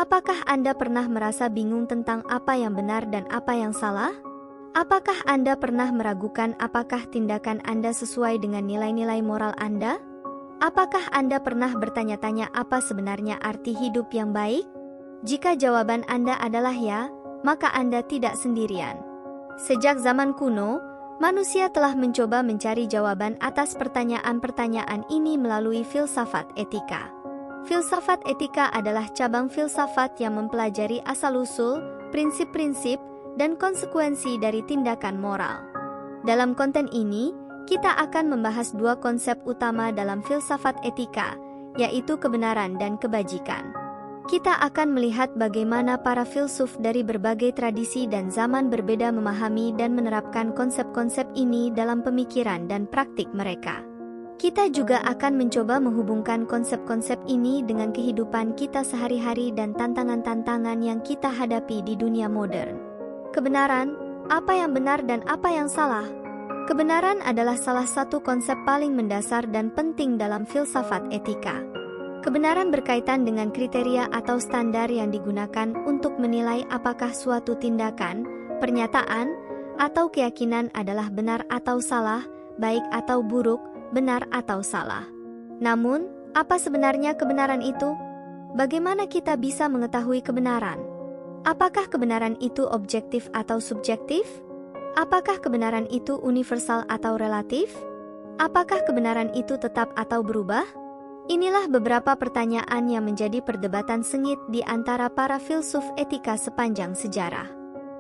Apakah Anda pernah merasa bingung tentang apa yang benar dan apa yang salah? Apakah Anda pernah meragukan apakah tindakan Anda sesuai dengan nilai-nilai moral Anda? Apakah Anda pernah bertanya-tanya apa sebenarnya arti hidup yang baik? Jika jawaban Anda adalah ya, maka Anda tidak sendirian. Sejak zaman kuno, manusia telah mencoba mencari jawaban atas pertanyaan-pertanyaan ini melalui filsafat etika. Filsafat etika adalah cabang filsafat yang mempelajari asal-usul, prinsip-prinsip, dan konsekuensi dari tindakan moral. Dalam konten ini, kita akan membahas dua konsep utama dalam filsafat etika, yaitu kebenaran dan kebajikan. Kita akan melihat bagaimana para filsuf dari berbagai tradisi dan zaman berbeda memahami dan menerapkan konsep-konsep ini dalam pemikiran dan praktik mereka. Kita juga akan mencoba menghubungkan konsep-konsep ini dengan kehidupan kita sehari-hari dan tantangan-tantangan yang kita hadapi di dunia modern. Kebenaran, apa yang benar dan apa yang salah? Kebenaran adalah salah satu konsep paling mendasar dan penting dalam filsafat etika. Kebenaran berkaitan dengan kriteria atau standar yang digunakan untuk menilai apakah suatu tindakan, pernyataan, atau keyakinan adalah benar atau salah, baik atau buruk, benar atau salah. Namun, apa sebenarnya kebenaran itu? Bagaimana kita bisa mengetahui kebenaran? Apakah kebenaran itu objektif atau subjektif? Apakah kebenaran itu universal atau relatif? Apakah kebenaran itu tetap atau berubah? Inilah beberapa pertanyaan yang menjadi perdebatan sengit di antara para filsuf etika sepanjang sejarah.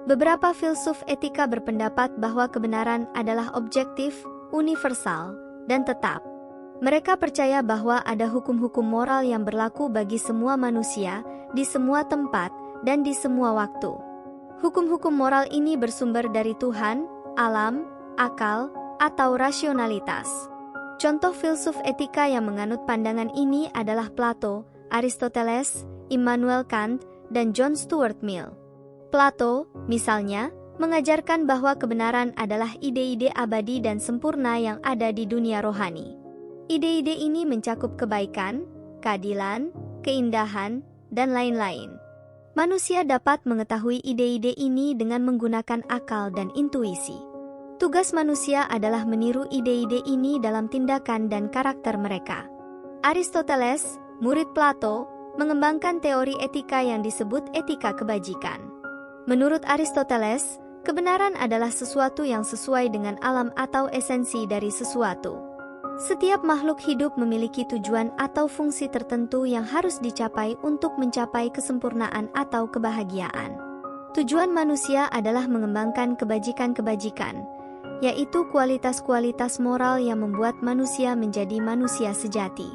Beberapa filsuf etika berpendapat bahwa kebenaran adalah objektif, universal, dan tetap. Mereka percaya bahwa ada hukum-hukum moral yang berlaku bagi semua manusia, di semua tempat, dan di semua waktu. Hukum-hukum moral ini bersumber dari Tuhan, alam, akal, atau rasionalitas. Contoh filsuf etika yang menganut pandangan ini adalah Plato, Aristoteles, Immanuel Kant, dan John Stuart Mill. Plato, misalnya, mengajarkan bahwa kebenaran adalah ide-ide abadi dan sempurna yang ada di dunia rohani. Ide-ide ini mencakup kebaikan, keadilan, keindahan, dan lain-lain. Manusia dapat mengetahui ide-ide ini dengan menggunakan akal dan intuisi. Tugas manusia adalah meniru ide-ide ini dalam tindakan dan karakter mereka. Aristoteles, murid Plato, mengembangkan teori etika yang disebut etika kebajikan. Menurut Aristoteles, kebenaran adalah sesuatu yang sesuai dengan alam atau esensi dari sesuatu. Setiap makhluk hidup memiliki tujuan atau fungsi tertentu yang harus dicapai untuk mencapai kesempurnaan atau kebahagiaan. Tujuan manusia adalah mengembangkan kebajikan-kebajikan, yaitu kualitas-kualitas moral yang membuat manusia menjadi manusia sejati.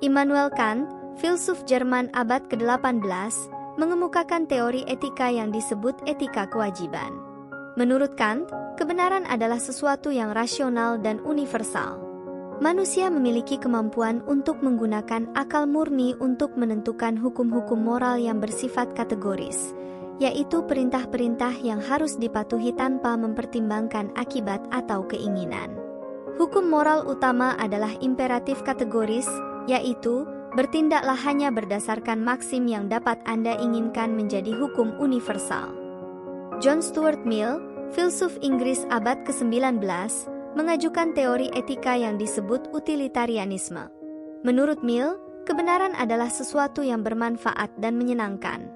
Immanuel Kant, filsuf Jerman abad ke-18, mengemukakan teori etika yang disebut etika kewajiban. Menurut Kant, kebenaran adalah sesuatu yang rasional dan universal. Manusia memiliki kemampuan untuk menggunakan akal murni untuk menentukan hukum-hukum moral yang bersifat kategoris, yaitu perintah-perintah yang harus dipatuhi tanpa mempertimbangkan akibat atau keinginan. Hukum moral utama adalah imperatif kategoris, yaitu bertindaklah hanya berdasarkan maksim yang dapat Anda inginkan menjadi hukum universal. John Stuart Mill, filsuf Inggris abad ke-19, mengajukan teori etika yang disebut utilitarianisme. Menurut Mill, kebenaran adalah sesuatu yang bermanfaat dan menyenangkan.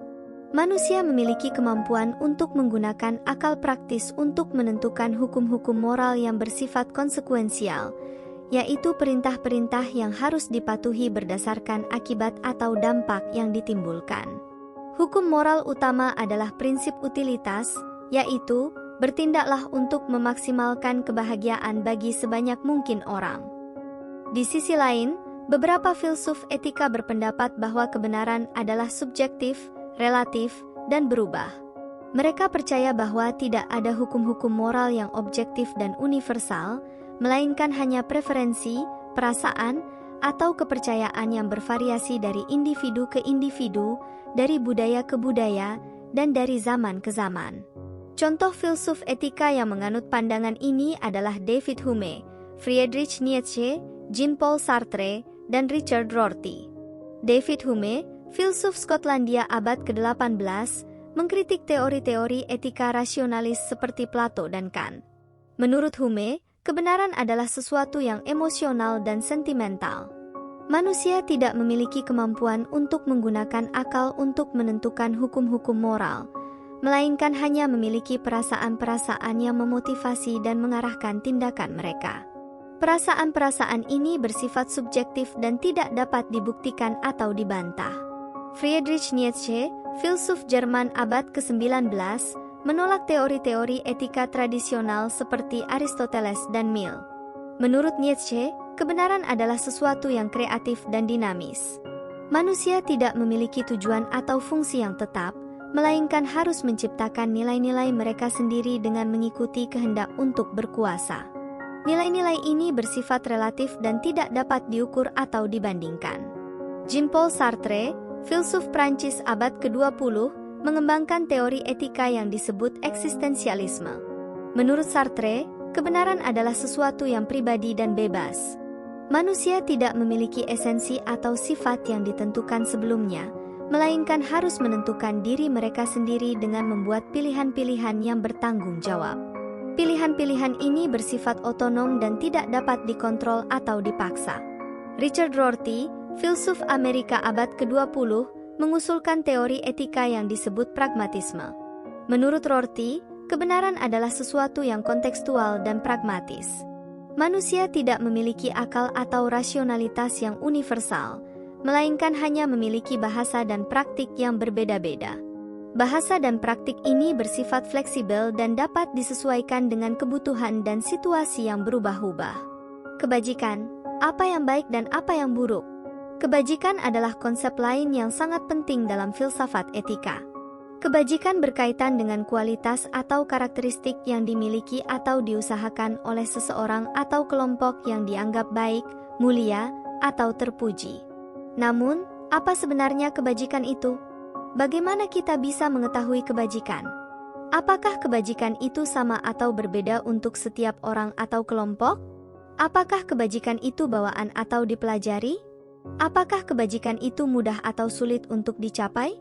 Manusia memiliki kemampuan untuk menggunakan akal praktis untuk menentukan hukum-hukum moral yang bersifat konsekuensial, yaitu perintah-perintah yang harus dipatuhi berdasarkan akibat atau dampak yang ditimbulkan. Hukum moral utama adalah prinsip utilitas, yaitu bertindaklah untuk memaksimalkan kebahagiaan bagi sebanyak mungkin orang. Di sisi lain, beberapa filsuf etika berpendapat bahwa kebenaran adalah subjektif, relatif, dan berubah. Mereka percaya bahwa tidak ada hukum-hukum moral yang objektif dan universal, melainkan hanya preferensi, perasaan, atau kepercayaan yang bervariasi dari individu ke individu, dari budaya ke budaya, dan dari zaman ke zaman. Contoh filsuf etika yang menganut pandangan ini adalah David Hume, Friedrich Nietzsche, Jean-Paul Sartre, dan Richard Rorty. David Hume, filsuf Skotlandia abad ke-18, mengkritik teori-teori etika rasionalis seperti Plato dan Kant. Menurut Hume, kebenaran adalah sesuatu yang emosional dan sentimental. Manusia tidak memiliki kemampuan untuk menggunakan akal untuk menentukan hukum-hukum moral, melainkan hanya memiliki perasaan-perasaan yang memotivasi dan mengarahkan tindakan mereka. Perasaan-perasaan ini bersifat subjektif dan tidak dapat dibuktikan atau dibantah. Friedrich Nietzsche, filsuf Jerman abad ke-19, menolak teori-teori etika tradisional seperti Aristoteles dan Mill. Menurut Nietzsche, kebenaran adalah sesuatu yang kreatif dan dinamis. Manusia tidak memiliki tujuan atau fungsi yang tetap, melainkan harus menciptakan nilai-nilai mereka sendiri dengan mengikuti kehendak untuk berkuasa. Nilai-nilai ini bersifat relatif dan tidak dapat diukur atau dibandingkan. Jean-Paul Sartre, filsuf Prancis abad ke-20, mengembangkan teori etika yang disebut eksistensialisme. Menurut Sartre, kebenaran adalah sesuatu yang pribadi dan bebas. Manusia tidak memiliki esensi atau sifat yang ditentukan sebelumnya, melainkan harus menentukan diri mereka sendiri dengan membuat pilihan-pilihan yang bertanggung jawab. Pilihan-pilihan ini bersifat otonom dan tidak dapat dikontrol atau dipaksa. Richard Rorty, filsuf Amerika abad ke-20, mengusulkan teori etika yang disebut pragmatisme. Menurut Rorty, kebenaran adalah sesuatu yang kontekstual dan pragmatis. Manusia tidak memiliki akal atau rasionalitas yang universal, melainkan hanya memiliki bahasa dan praktik yang berbeda-beda. Bahasa dan praktik ini bersifat fleksibel dan dapat disesuaikan dengan kebutuhan dan situasi yang berubah-ubah. Kebajikan, apa yang baik dan apa yang buruk? Kebajikan adalah konsep lain yang sangat penting dalam filsafat etika. Kebajikan berkaitan dengan kualitas atau karakteristik yang dimiliki atau diusahakan oleh seseorang atau kelompok yang dianggap baik, mulia, atau terpuji. Namun, apa sebenarnya kebajikan itu? Bagaimana kita bisa mengetahui kebajikan? Apakah kebajikan itu sama atau berbeda untuk setiap orang atau kelompok? Apakah kebajikan itu bawaan atau dipelajari? Apakah kebajikan itu mudah atau sulit untuk dicapai?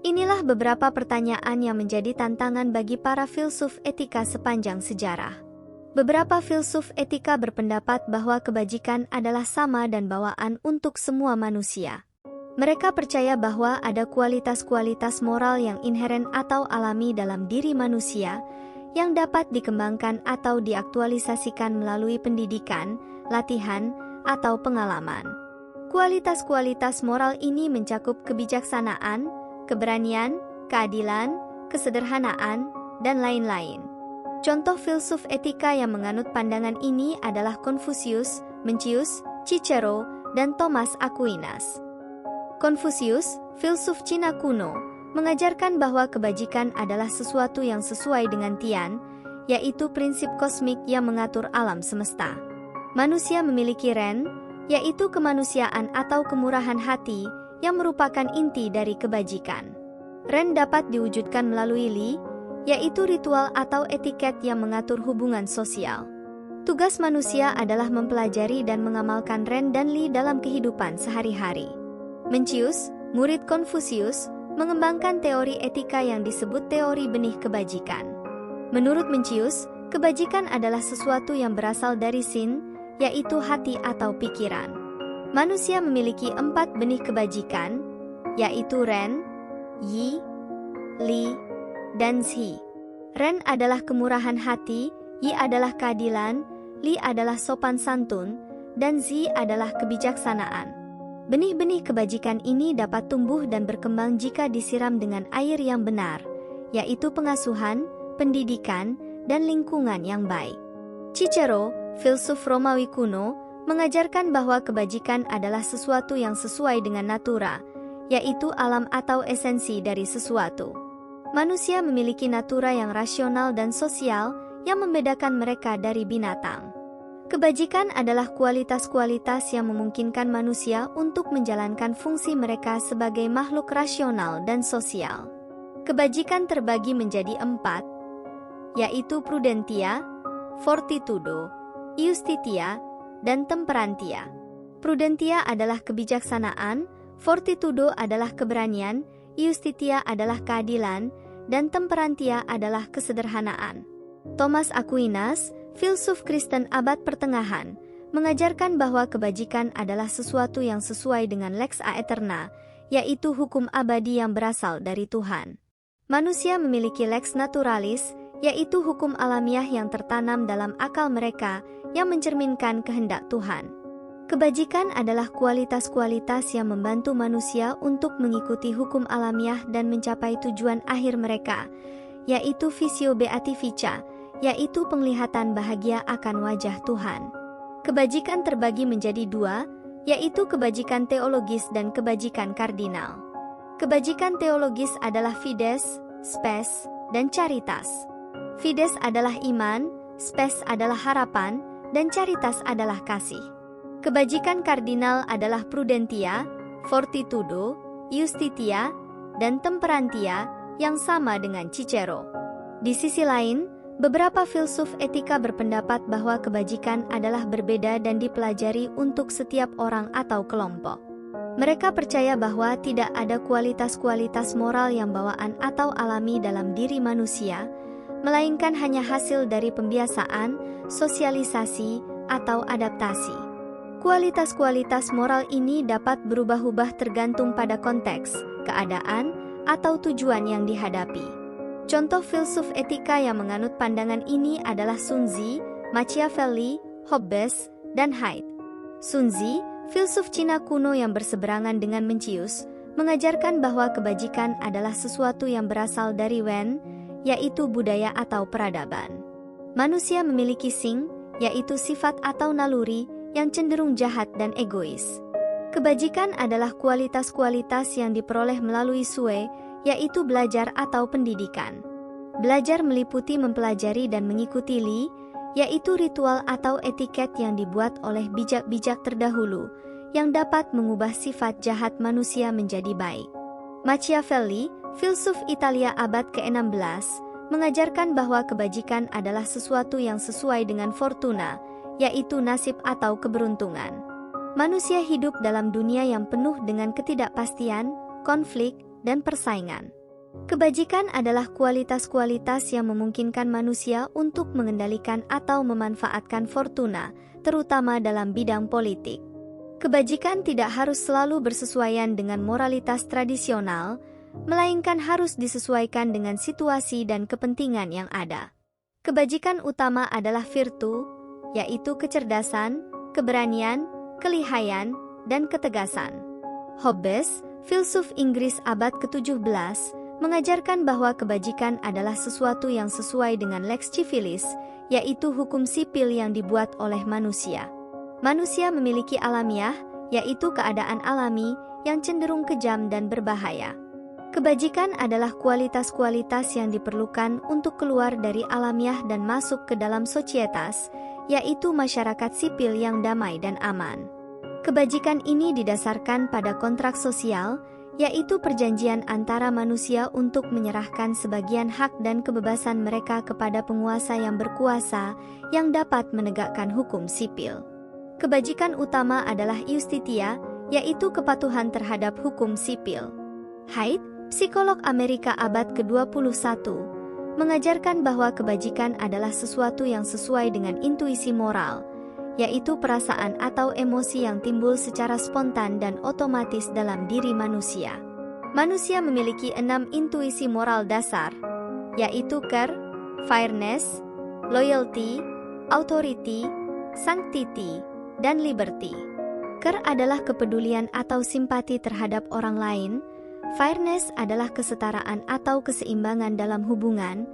Inilah beberapa pertanyaan yang menjadi tantangan bagi para filsuf etika sepanjang sejarah. Beberapa filsuf etika berpendapat bahwa kebajikan adalah sama dan bawaan untuk semua manusia. Mereka percaya bahwa ada kualitas-kualitas moral yang inheren atau alami dalam diri manusia yang dapat dikembangkan atau diaktualisasikan melalui pendidikan, latihan, atau pengalaman. Kualitas-kualitas moral ini mencakup kebijaksanaan, keberanian, keadilan, kesederhanaan, dan lain-lain. Contoh filsuf etika yang menganut pandangan ini adalah Confucius, Mencius, Cicero, dan Thomas Aquinas. Confucius, filsuf Cina kuno, mengajarkan bahwa kebajikan adalah sesuatu yang sesuai dengan Tian, yaitu prinsip kosmik yang mengatur alam semesta. Manusia memiliki Ren, yaitu kemanusiaan atau kemurahan hati, yang merupakan inti dari kebajikan. Ren dapat diwujudkan melalui Li, yaitu ritual atau etiket yang mengatur hubungan sosial. Tugas manusia adalah mempelajari dan mengamalkan Ren dan Li dalam kehidupan sehari-hari. Mencius, murid Confucius, mengembangkan teori etika yang disebut teori benih kebajikan. Menurut Mencius, kebajikan adalah sesuatu yang berasal dari Sin, yaitu hati atau pikiran. Manusia memiliki 4 benih kebajikan, yaitu Ren, Yi, Li, dan Zhi. Ren adalah kemurahan hati, Yi adalah keadilan, Li adalah sopan santun, dan Zhi adalah kebijaksanaan. Benih-benih kebajikan ini dapat tumbuh dan berkembang jika disiram dengan air yang benar, yaitu pengasuhan, pendidikan, dan lingkungan yang baik. Cicero, filsuf Romawi kuno, mengajarkan bahwa kebajikan adalah sesuatu yang sesuai dengan natura, yaitu alam atau esensi dari sesuatu. Manusia memiliki natura yang rasional dan sosial yang membedakan mereka dari binatang. Kebajikan adalah kualitas-kualitas yang memungkinkan manusia untuk menjalankan fungsi mereka sebagai makhluk rasional dan sosial. Kebajikan terbagi menjadi 4, yaitu prudentia, fortitudo, iustitia, dan temperantia. Prudentia adalah kebijaksanaan, Fortitudo adalah keberanian, Iustitia adalah keadilan, dan Temperantia adalah kesederhanaan. Thomas Aquinas, filsuf Kristen abad pertengahan, mengajarkan bahwa kebajikan adalah sesuatu yang sesuai dengan lex aeterna, yaitu hukum abadi yang berasal dari Tuhan. Manusia memiliki lex naturalis, yaitu hukum alamiah yang tertanam dalam akal mereka yang mencerminkan kehendak Tuhan. Kebajikan adalah kualitas-kualitas yang membantu manusia untuk mengikuti hukum alamiah dan mencapai tujuan akhir mereka, yaitu visio beatifica, yaitu penglihatan bahagia akan wajah Tuhan. Kebajikan terbagi menjadi dua, yaitu kebajikan teologis dan kebajikan kardinal. Kebajikan teologis adalah fides, spes, dan caritas. Fides adalah iman, spes adalah harapan, dan caritas adalah kasih. Kebajikan kardinal adalah prudentia, fortitudo, iustitia, dan temperantia yang sama dengan Cicero. Di sisi lain, beberapa filsuf etika berpendapat bahwa kebajikan adalah berbeda dan dipelajari untuk setiap orang atau kelompok. Mereka percaya bahwa tidak ada kualitas-kualitas moral yang bawaan atau alami dalam diri manusia, melainkan hanya hasil dari pembiasaan, sosialisasi, atau adaptasi. Kualitas-kualitas moral ini dapat berubah-ubah tergantung pada konteks, keadaan, atau tujuan yang dihadapi. Contoh filsuf etika yang menganut pandangan ini adalah Sun Tzu, Machiavelli, Hobbes, dan Haidt. Sun Tzu, filsuf Cina kuno yang berseberangan dengan Mencius, mengajarkan bahwa kebajikan adalah sesuatu yang berasal dari Wen, yaitu budaya atau peradaban. Manusia memiliki Xing, yaitu sifat atau naluri, yang cenderung jahat dan egois. Kebajikan adalah kualitas-kualitas yang diperoleh melalui sue, yaitu belajar atau pendidikan. Belajar meliputi mempelajari dan mengikuti li, yaitu ritual atau etiket yang dibuat oleh bijak-bijak terdahulu, yang dapat mengubah sifat jahat manusia menjadi baik. Machiavelli, filsuf Italia abad ke-16, mengajarkan bahwa kebajikan adalah sesuatu yang sesuai dengan fortuna, yaitu nasib atau keberuntungan. Manusia hidup dalam dunia yang penuh dengan ketidakpastian, konflik, dan persaingan. Kebajikan adalah kualitas-kualitas yang memungkinkan manusia untuk mengendalikan atau memanfaatkan fortuna, terutama dalam bidang politik. Kebajikan tidak harus selalu bersesuaian dengan moralitas tradisional, melainkan harus disesuaikan dengan situasi dan kepentingan yang ada. Kebajikan utama adalah virtu, yaitu kecerdasan, keberanian, kelihayan, dan ketegasan. Hobbes, filsuf Inggris abad ke-17, mengajarkan bahwa kebajikan adalah sesuatu yang sesuai dengan lex civilis, yaitu hukum sipil yang dibuat oleh manusia. Manusia memiliki alamiah, yaitu keadaan alami, yang cenderung kejam dan berbahaya. Kebajikan adalah kualitas-kualitas yang diperlukan untuk keluar dari alamiah dan masuk ke dalam sosietas, yaitu masyarakat sipil yang damai dan aman. Kebajikan ini didasarkan pada kontrak sosial, yaitu perjanjian antara manusia untuk menyerahkan sebagian hak dan kebebasan mereka kepada penguasa yang berkuasa, yang dapat menegakkan hukum sipil. Kebajikan utama adalah iustitia, yaitu kepatuhan terhadap hukum sipil. Haidt, psikolog Amerika abad ke-21, mengajarkan bahwa kebajikan adalah sesuatu yang sesuai dengan intuisi moral, yaitu perasaan atau emosi yang timbul secara spontan dan otomatis dalam diri manusia. Manusia memiliki 6 intuisi moral dasar, yaitu care, fairness, loyalty, authority, sanctity, dan liberty. Care adalah kepedulian atau simpati terhadap orang lain. Fairness adalah kesetaraan atau keseimbangan dalam hubungan.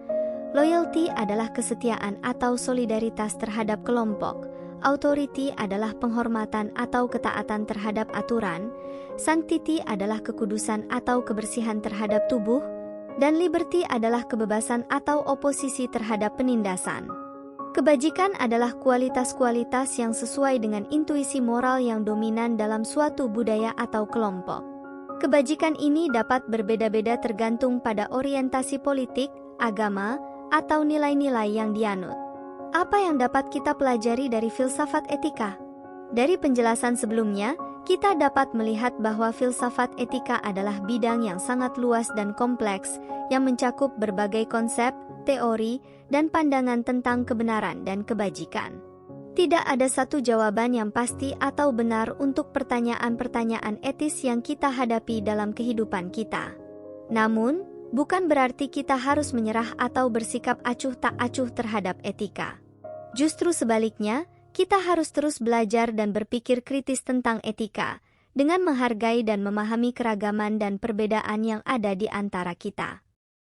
Loyalty adalah kesetiaan atau solidaritas terhadap kelompok. Authority adalah penghormatan atau ketaatan terhadap aturan. Sanctity adalah kekudusan atau kebersihan terhadap tubuh. Dan liberty adalah kebebasan atau oposisi terhadap penindasan. Kebajikan adalah kualitas-kualitas yang sesuai dengan intuisi moral yang dominan dalam suatu budaya atau kelompok. Kebajikan ini dapat berbeda-beda tergantung pada orientasi politik, agama, atau nilai-nilai yang dianut. Apa yang dapat kita pelajari dari filsafat etika? Dari penjelasan sebelumnya, kita dapat melihat bahwa filsafat etika adalah bidang yang sangat luas dan kompleks, yang mencakup berbagai konsep, teori, dan pandangan tentang kebenaran dan kebajikan. Tidak ada satu jawaban yang pasti atau benar untuk pertanyaan-pertanyaan etis yang kita hadapi dalam kehidupan kita. Namun, bukan berarti kita harus menyerah atau bersikap acuh tak acuh terhadap etika. Justru sebaliknya, kita harus terus belajar dan berpikir kritis tentang etika, dengan menghargai dan memahami keragaman dan perbedaan yang ada di antara kita.